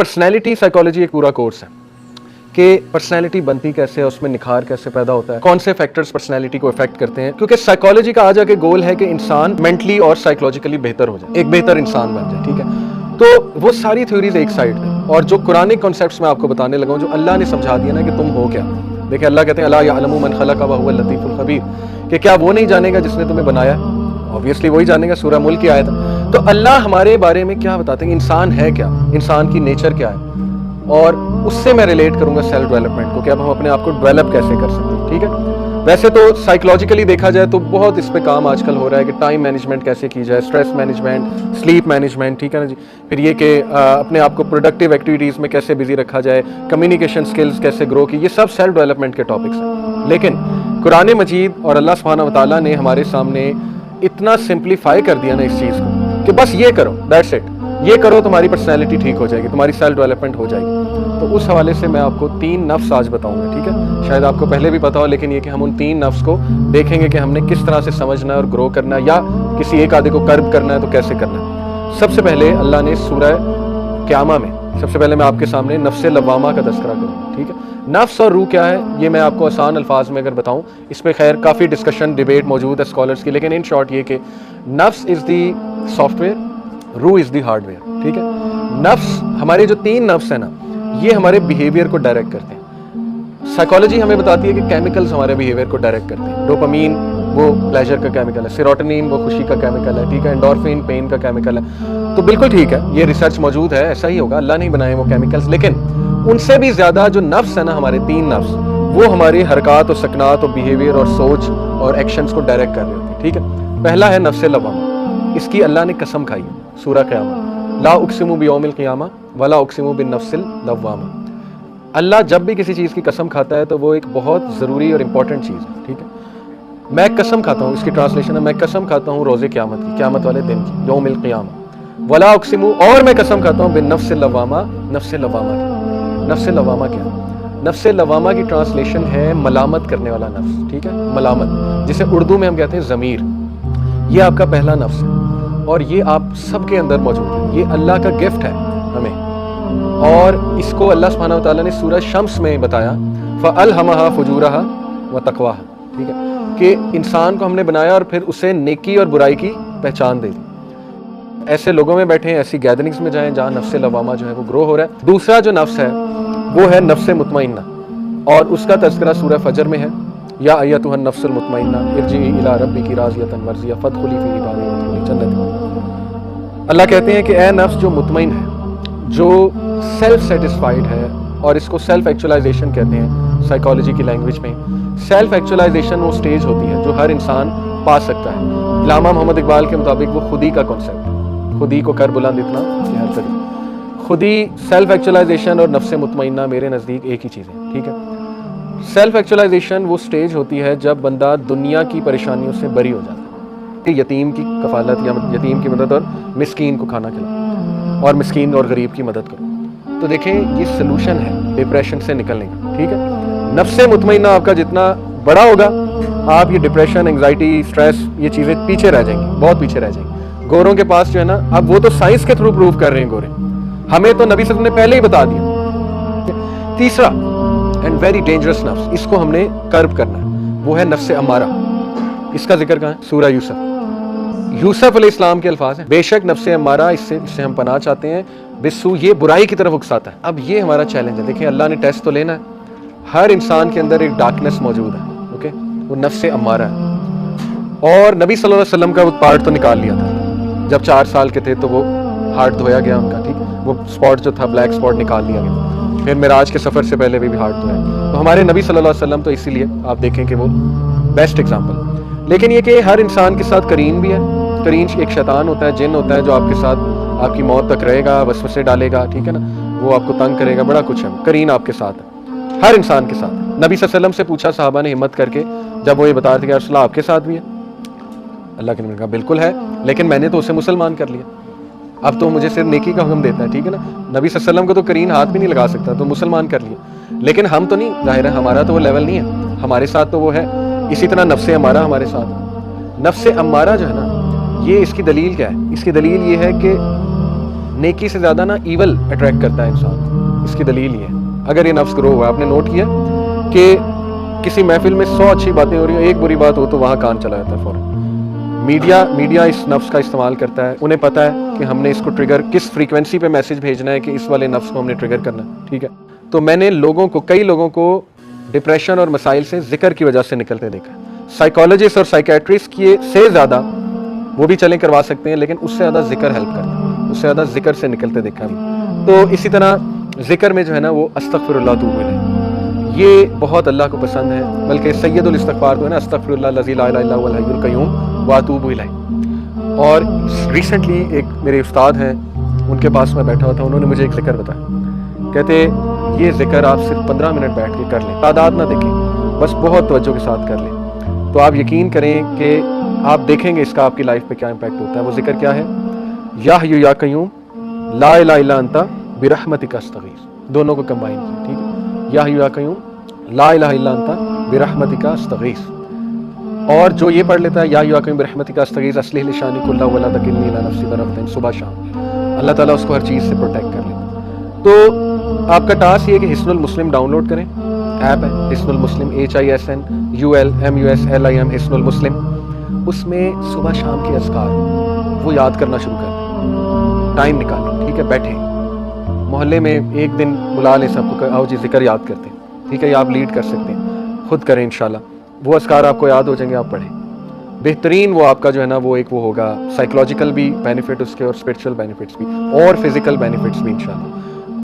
Personality psychology एक पूरा course है कि पर्सनैलिटी बनती कैसे है, उसमें निखार कैसे पैदा होता है, कौन से फैक्टर्स पर्सनैलिटी को इफेक्ट करते हैं, क्योंकि साइकोलॉजी का आज आके गोल है कि इंसान मेंटली और साइकोलॉजिकली बेहतर हो जाए, एक बेहतर इंसान बन जाए। ठीक है, तो वो सारी थ्योरीज एक साइड पे, और जो कुरानिक कॉन्सेप्ट्स मैं आपको बताने लगा हूँ, जो अल्लाह ने समझा दिया ना कि तुम हो क्या। देखिए अल्लाह कहते हैं अला यअलमु मन खलक़ व हुवल लतीफ़ुल ख़बीर, कि क्या वो नहीं जानेगा जिसने तुम्हें बनाया। ऑब्वियसली वही जानेगा, सूरह मुल्क की आयत है। तो अल्लाह हमारे बारे में क्या बताते हैं, इंसान है क्या, इंसान की नेचर क्या है, और उससे मैं रिलेट करूंगा सेल्फ डेवलपमेंट को कि अब हम अपने आप को डेवलप कैसे कर सकते हैं। ठीक है, वैसे तो साइकोलॉजिकली देखा जाए तो बहुत इस पे काम आजकल हो रहा है कि टाइम मैनेजमेंट कैसे की जाए, स्ट्रेस मैनेजमेंट, स्लीप मैनेजमेंट, ठीक है ना जी। फिर ये कि अपने आप को प्रोडक्टिव एक्टिविटीज़ में कैसे बिजी रखा जाए, कम्युनिकेशन स्किल्स कैसे ग्रो की, ये सब सेल्फ डेवलपमेंट के टॉपिक्स हैं। लेकिन कुरान मजीद और अल्लाह सुब्हानहू व तआला ने हमारे सामने इतना सिंप्लीफाई कर दिया ना इस चीज़ को कि बस ये करो, दैट्स इट, ये करो तुम्हारी पर्सनैलिटी ठीक हो जाएगी, तुम्हारी सेल्फ डेवलपमेंट हो जाएगी। तो उस हवाले से मैं आपको 3 नफ्स आज बताऊंगा। ठीक है, शायद आपको पहले भी पता हो, लेकिन ये कि हम उन 3 नफ्स को देखेंगे कि हमने किस तरह से समझना है और ग्रो करना है, या किसी एक आधे को कर्ब करना है तो कैसे करना है। सबसे पहले अल्लाह ने सूरह क़यामा में, सबसे पहले मैं आपके सामने नफ्स लवामा का तज़किरा करूँगा। ठीक है, नफ्स और रूह क्या है ये मैं आपको आसान अल्फाज में अगर बताऊँ, इस पर खैर काफ़ी डिस्कशन डिबेट मौजूद है स्कॉलर्स की, लेकिन इन शॉर्ट ये कि नफ्स इज़ दी सॉफ्टवेयर, रूह इज़ दी हार्डवेयर। ठीक है, नफ्स, हमारे जो 3 नफ्स है ना, ये हमारे बिहेवियर को डायरेक्ट करते हैं। साइकोलॉजी हमें बताती है कि केमिकल्स हमारे बिहेवियर को डायरेक्ट करते हैं। डोपामीन वो प्लेजर का केमिकल है, सेरोटोनिन वो खुशी का केमिकल है, ठीक है, एंडोर्फिन पेन का केमिकल है। तो बिल्कुल ठीक है, ये रिसर्च मौजूद है, ऐसा ही होगा, अल्लाह नहीं बनाए वो केमिकल्स। लेकिन उनसे भी ज़्यादा जो नफ्स है ना, हमारे 3 नफ्स, वो हमारी हरकत और सकनात और बिहेवियर और सोच और एक्शंस को डायरेक्ट कर रहे होते हैं। ठीक है, पहला है नफ्स लवामा, इसकी अल्लाह ने कसम खाई है सूरह क़यामा, ला उक़सिमु बियौमिल क़ियामा वला उक़सिमु बिन्नफ्सिल लव्वामा। अल्लाह जब भी किसी चीज़ की कसम खाता है तो वो एक बहुत ज़रूरी और इम्पॉर्टेंट चीज़ है। ठीक है, मैं कसम खाता हूँ, इसकी ट्रांसलेशन है मैं कसम खाता हूँ रोज़े क़यामत की, क़यामत वाले दिन की, यौमिल क़ियामा। वला उक़सिमु, और मैं कसम खाता हूँ बिन्नफ्सिल लव्वामा, नफ्स लवामा की। नफ्स लवामा क्या? नफ्स लवामा की ट्रांसलेशन है मलामत करने वाला नफ्स। ठीक है, मलामत, जिसे उर्दू में हम कहते हैं ज़मीर। ये आपका पहला नफ्स है और ये आप सबके अंदर मौजूद है, ये अल्लाह का गिफ्ट है हमें। और इसको अल्लाह सुब्हानहू व तआला ने सूरह शम्स में बताया, फ़अल्हमहा फ़ुजूरहा व तक़वाहा। ठीक है, कि इंसान को हमने बनाया और फिर उसे नेकी और बुराई की पहचान दे दी। ऐसे लोगों में बैठे, ऐसी गैदरिंग्स में जाएं जहाँ नफ्स लवामा जो है वो ग्रो हो रहा है। दूसरा जो नफ्स है वो है नफ्स मुतमइन्ना, और उसका तज़किरा सूरह फजर में है, या अय्यतुहन नफ्सुल मुतमइन्ना इरजिई इला रब्बिकी राज़ियतन मर्ज़िया फदखुली फी इबादी वदखुली जन्नती। अल्लाह कहते हैं कि ए नफ्स जो मुतमइन है, जो सेल्फ सेटिस्फाइड है, और इसको सेल्फ एक्चुअलाइजेशन कहते हैं साइकोलॉजी की लैंग्वेज में। सेल्फ एक्चुअलाइजेशन वो स्टेज होती है जो हर इंसान पा सकता है। अल्लामा मोहम्मद इकबाल के मुताबिक वो खुदी का कॉन्सेप्ट, खुदी को कर बुलंद इतना कि हर कदम। खुदी, सेल्फ एक्चुअलाइजेशन और नफ्स मुतमइन्ना मेरे नज़दीक एक ही चीज़ है। ठीक है, सेल्फ एक्चुअलाइजेशन वो स्टेज होती है जब बंदा दुनिया की परेशानियों से बरी हो जाता है, यतीम की कफालत या यतीम की मदद, और मिस्कीन को खाना खिलाओ, और मिस्कीन और गरीब की मदद करो। तो देखें ये सलूशन है डिप्रेशन से निकलने का। ठीक है, नफ्स मुतमइन्ना आपका जितना बड़ा होगा, आप ये डिप्रेशन, एंग्जाइटी, स्ट्रेस, ये चीज़ें पीछे रह जाएंगी, बहुत पीछे रह जाएंगी। गोरों के पास जो है ना, अब वो तो साइंस के थ्रू प्रूव कर रहे हैं गोरे, हमें तो नबी सल्लल्लाहु अलैहि वसल्लम ने पहले ही बता दिया। तीसरा एंड वेरी डेंजरस नफ्स, इसको हमने कर्ब करना है, वो है नफ्स अमारा। इसका जिक्र कहाँ है? सूरह यूसुफ अलैहिस्सलाम के अल्फाज हैं, बेशक नफ्स अमारा, इससे हम पनाह चाहते हैं, बिस्सू, ये बुराई की तरफ उकसाता है। अब ये हमारा चैलेंज है। देखिए अल्लाह ने टेस्ट तो लेना है, हर इंसान के अंदर एक डार्कनेस मौजूद है, ओके, वो नफ्स अमारा है। और नबी सल्लल्लाहु अलैहि वसल्लम का वो पार्ट तो निकाल लिया था जब 4 साल के थे, तो वो हार्ट धोया गया उनका। ठीक, वो स्पॉट जो था, ब्लैक स्पॉट निकाल लिया गया। फिर मिराज के सफ़र से पहले भी हार्ट धोया। तो हमारे नबी सल्लल्लाहु अलैहि वसल्लम तो इसीलिए आप देखें कि वो बेस्ट एग्जाम्पल। लेकिन ये कि हर इंसान के साथ करीन भी है। करीन एक शैतान होता है, जिन होता है, जो आपके साथ आपकी मौत तक रहेगा, वसवसे डालेगा, ठीक है ना, वो आपको तंग करेगा, बड़ा कुछ है। करीन आपके साथ है, हर इंसान के साथ। नबी सल्लल्लाहु अलैहि वसल्लम से पूछा साहबा ने हिम्मत करके, जब वो ये बता रहे थे कि रसूल अल्लाह आपके साथ भी है। अल्लाह के नबी ने कहा बिल्कुल है, लेकिन मैंने तो उसे मुसलमान कर लिया, अब तो मुझे सिर्फ नेकी का हुक्म देता है। ठीक है ना, नबी सल्लल्लाहु अलैहि वसल्लम को तो करीन हाथ भी नहीं लगा सकता, तो मुसलमान कर लिया। लेकिन हम तो नहीं, जाहिर है हमारा तो वो लेवल नहीं है, हमारे साथ तो वो है। इसी तरह नफ्स अमारा हमारे साथ। नफ्स अमारा जो है ना, ये इसकी दलील क्या है? इसकी दलील ये है कि نیکی سے زیادہ نا ایول اٹریکٹ کرتا ہے انسان کو. اس کی دلیل یہ ہے اگر یہ نفس گرو ہوا. آپ نے نوٹ کیا کہ کسی محفل میں 100 اچھی باتیں ہو رہی ہیں, ایک بری بات ہو تو وہاں کان چلا جاتا ہے فوراً. میڈیا اس نفس کا استعمال کرتا ہے. انہیں پتہ ہے کہ ہم نے اس کو ٹریگر کس فریکوینسی پہ میسج بھیجنا ہے کہ اس والے نفس کو ہم نے ٹریگر کرنا ہے. ٹھیک ہے, تو میں نے کئی لوگوں کو ڈپریشن اور مسائل سے ذکر کی وجہ سے نکلتے دیکھا. سائیکالوجسٹ اور سائیکیٹرسٹ کی سے زیادہ وہ بھی چلیں کروا سکتے ہیں, لیکن اس سے زیادہ ذکر ہیلپ کرتا ہے, اس سے زیادہ ذکر سے نکلتے دیکھا. تو اسی طرح ذکر میں جو ہے نا وہ استغفر اللہ توب الیہ, یہ بہت اللہ کو پسند ہے. بلکہ سید الاستغفار تو ہے نا, استغفر اللہ الذی لا الہ الا هو الحی القیوم واتوب الیہ. اور ریسنٹلی ایک میرے استاد ہیں, ان کے پاس میں بیٹھا ہوا تھا, انہوں نے مجھے ایک ذکر بتایا. کہتے یہ ذکر آپ صرف 15 منٹ بیٹھ کے کر لیں, تعداد نہ دیکھیں, بس بہت توجہ کے ساتھ کر لیں, تو آپ یقین کریں کہ آپ دیکھیں گے اس کا آپ کی لائف پہ کیا امپیکٹ ہوتا ہے. وہ ذکر کیا ہے؟ یا حی یا قیوم لا الہ الا انت برحمتک استغیث. دونوں کو کمبائن کیا. ٹھیک ہے, یا حی یا قیوم لا الہ الا انت برحمتک استغیث. اور جو یہ پڑھ لیتا ہے یا حی یا قیوم برحمتک استغیث اصلح لی شانی کلہ ولا تکلنی الی نفسی طرفین, صبح شام اللہ تعالیٰ اس کو ہر چیز سے پروٹیکٹ کر لیتا. تو آپ کا ٹاسک یہ ہے کہ حصن المسلم ڈاؤن لوڈ کریں. ایپ ہے حصن المسلم, HISNULMUSLIM حصن المسلم. اس میں صبح شام کے اذکار وہ یاد کرنا شروع کر دیں. ٹائم نکالیں, ٹھیک ہے, بیٹھیں, محلے میں ایک دن بلا لیں سب کو, آؤ جی ذکر یاد کرتے ہیں. ٹھیک ہے, یہ آپ لیڈ کر سکتے ہیں, خود کریں انشاءاللہ. وہ اذکار آپ کو یاد ہو جائیں گے, آپ پڑھیں. بہترین وہ آپ کا جو ہے نا وہ ہوگا سائیکولوجیکل بھی بینیفٹ اس کے, اور اسپرچل بینیفٹس بھی, اور فزیکل بینیفٹس بھی انشاءاللہ.